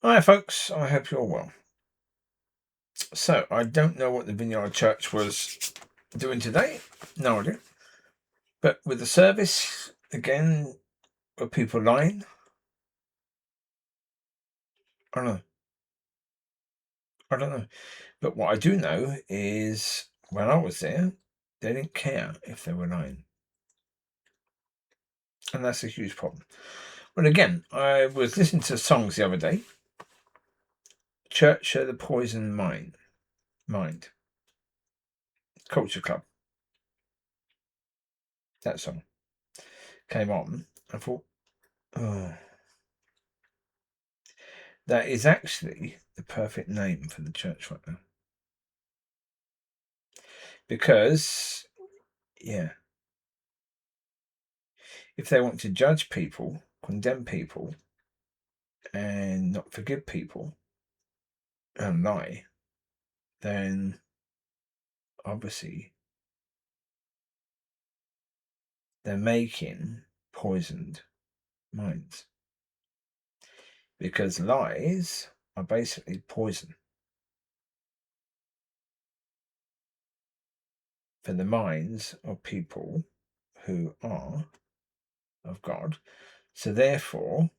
Hi, folks. I hope you're well. So, I don't know what the Vineyard Church was doing today. No idea. But with the service, again, were people lying? I don't know. I don't know. But what I do know is when I was there, they didn't care if they were lying. And that's a huge problem. But again, I was listening to songs the other day. Church of the Poison Mind. Culture Club. That song came on. I thought, oh, that is actually the perfect name for the church right now. Because, yeah, if they want to judge people, condemn people, and not forgive people, and lie, then obviously they're making poisoned minds. Because lies are basically poison for the minds of people who are of God. So therefore,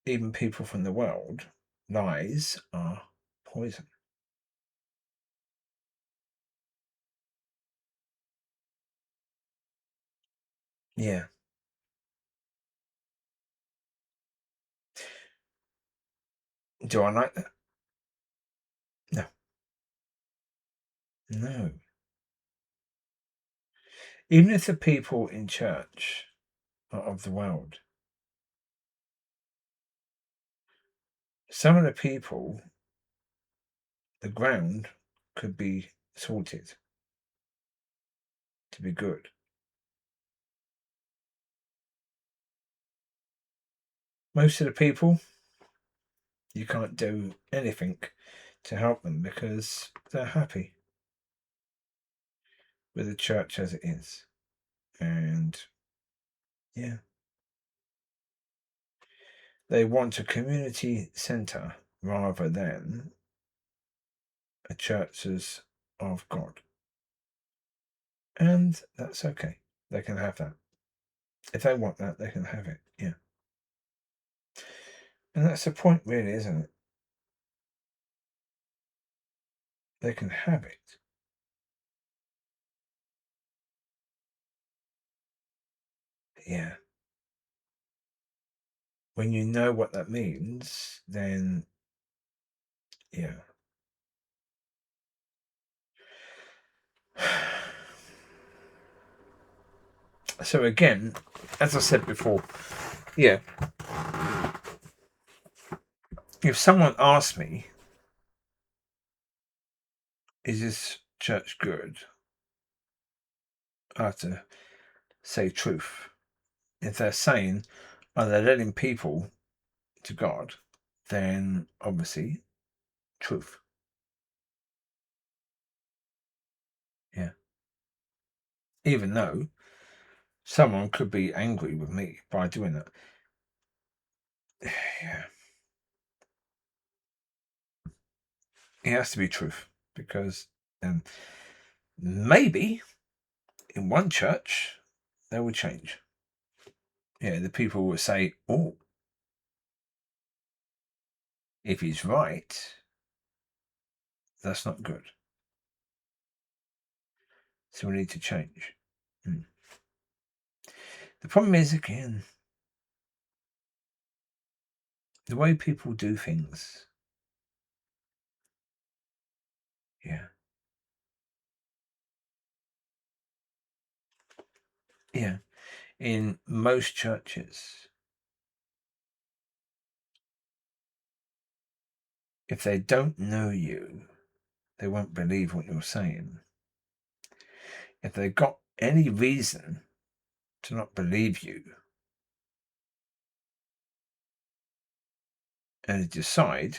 even people from the world, lies are poison. Yeah. Do I like that? No. No. Even if the people in church are of the world, some of the people, the ground could be salted to be good. Most of the people, you can't do anything to help them because they're happy with the church as it is. And yeah, they want a community centre rather than a churches of God. And that's okay. They can have that. If they want that, they can have it. Yeah. And that's the point, really, isn't it? They can have it. Yeah. When you know what that means, then yeah. So again, as I said before, yeah, if someone asks me, is this church good? I have to say truth. If they're saying, are they leading people to God, then obviously truth. Yeah. Even though someone could be angry with me by doing that. Yeah. It has to be truth because maybe in one church they will change. Yeah, the people will say, oh, if he's right, that's not good. So we need to change. The problem is, again, the way people do things. Yeah. Yeah. In most churches, if they don't know you, they won't believe what you're saying. If they've got any reason to not believe you and decide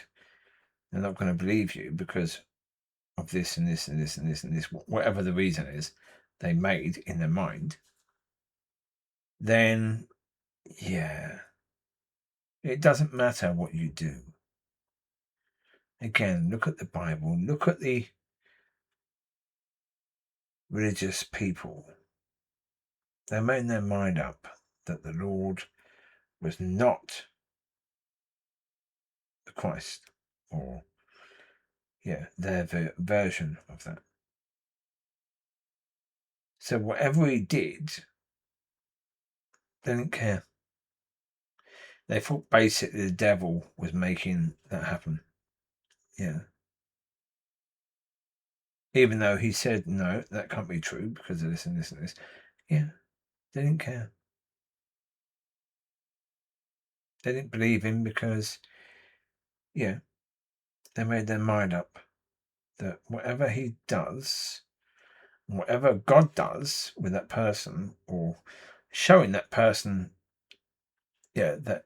they're not going to believe you because of this and this and this and this and this, whatever the reason is they made in their mind, then yeah, it doesn't matter what you do. Again, look at the Bible. Look at the religious people. They made their mind up that the Lord was not the Christ, or their version of that. So whatever he did, they didn't care. They thought basically the devil was making that happen. Yeah. Even though he said, no, that can't be true because of this and this and this. Yeah. They didn't care. They didn't believe him because, they made their mind up that whatever he does, whatever God does with that person, or showing that person, that,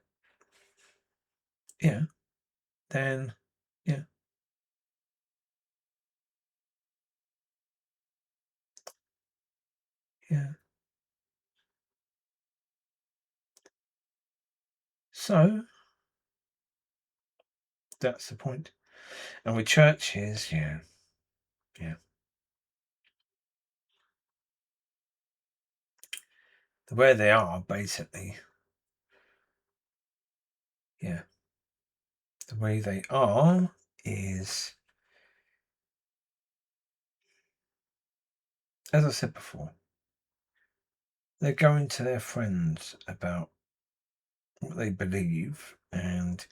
then, yeah. So that's the point. And with churches, yeah. The way they are, basically, the way they are is, as I said before, they're going to their friends about what they believe, and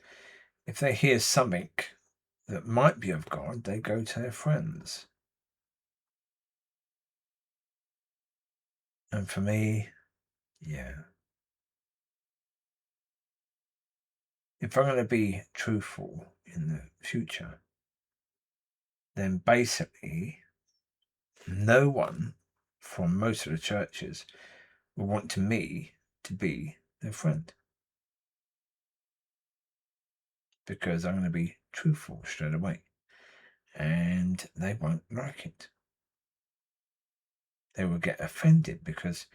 if they hear something that might be of God, they go to their friends. And for me, if I'm going to be truthful in the future, then basically no one from most of the churches will want me to be their friend, because I'm going to be truthful straight away, and they won't like it. They will get offended because,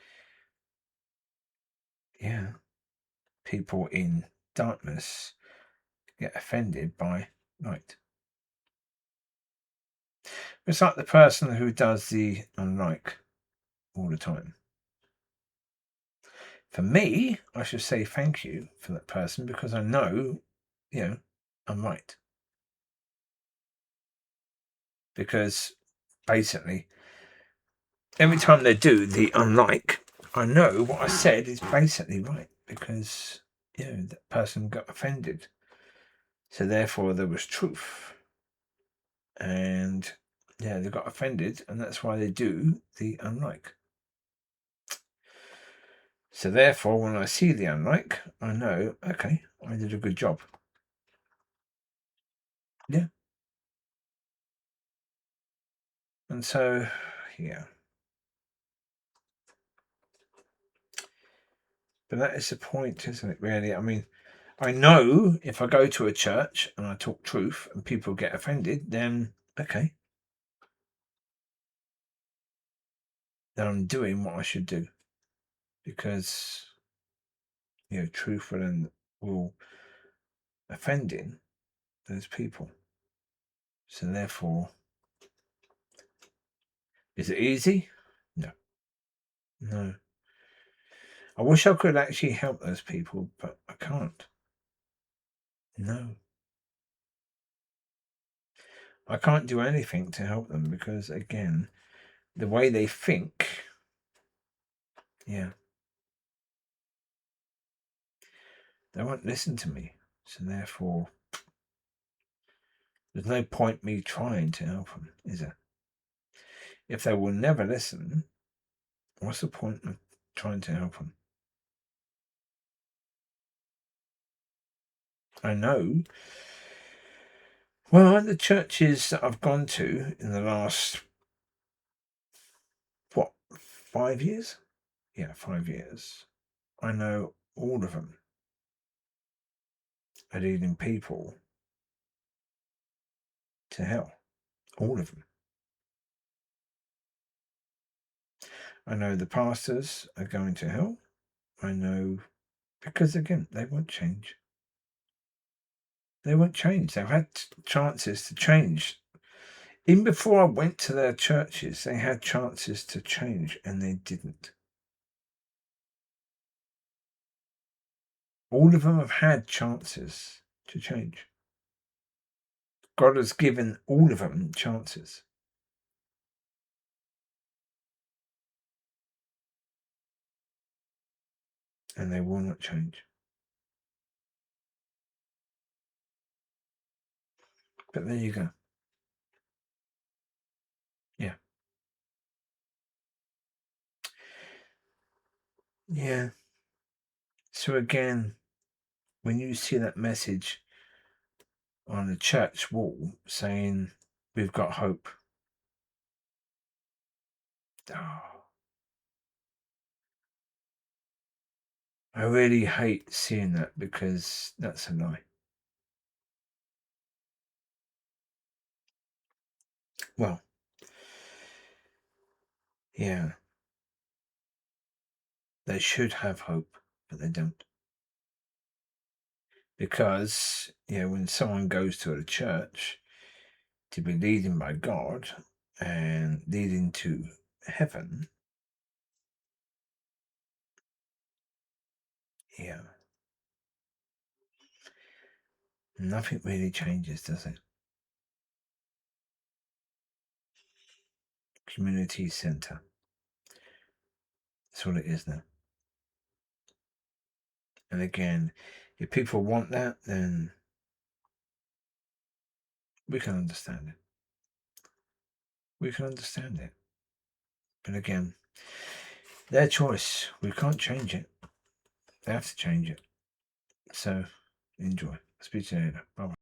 people in darkness get offended by light. It's like the person who does the unlike all the time. For me, I should say thank you for that person because I know, I'm right. Because basically, every time they do the unlike, I know what I said is basically right because, that person got offended. So therefore, there was truth. And, they got offended, and that's why they do the unlike. So therefore, when I see the unlike, I know, okay, I did a good job. Yeah. And so, But that is the point, isn't it, really? I mean, I know if I go to a church and I talk truth and people get offended, then, okay, then I'm doing what I should do. Because, truth will offend those people. So therefore, is it easy? No. No. I wish I could actually help those people, but I can't. No. I can't do anything to help them because, again, the way they think, they won't listen to me. So therefore, there's no point me trying to help them, is there? If they will never listen, what's the point of trying to help them? I know. Well, the churches that I've gone to in the last, 5 years? Yeah, 5 years. I know all of them are leading people to hell. All of them. I know the pastors are going to hell. I know, because again, they won't change. They won't change. They've had chances to change. Even before I went to their churches, they had chances to change, and they didn't. All of them have had chances to change. God has given all of them chances. And they will not change. But there you go. Yeah. Yeah. So again, when you see that message on the church wall saying, we've got hope. Oh, I really hate seeing that, because that's a lie. Well, yeah. They should have hope, but they don't. Because, when someone goes to a church to be leading by God and leading to heaven, nothing really changes, does it? Community centre. That's what it is now. And again, if people want that, then we can understand it. We can understand it. But again, their choice. We can't change it. They have to change it. So enjoy. Speak to you later. Bye bye.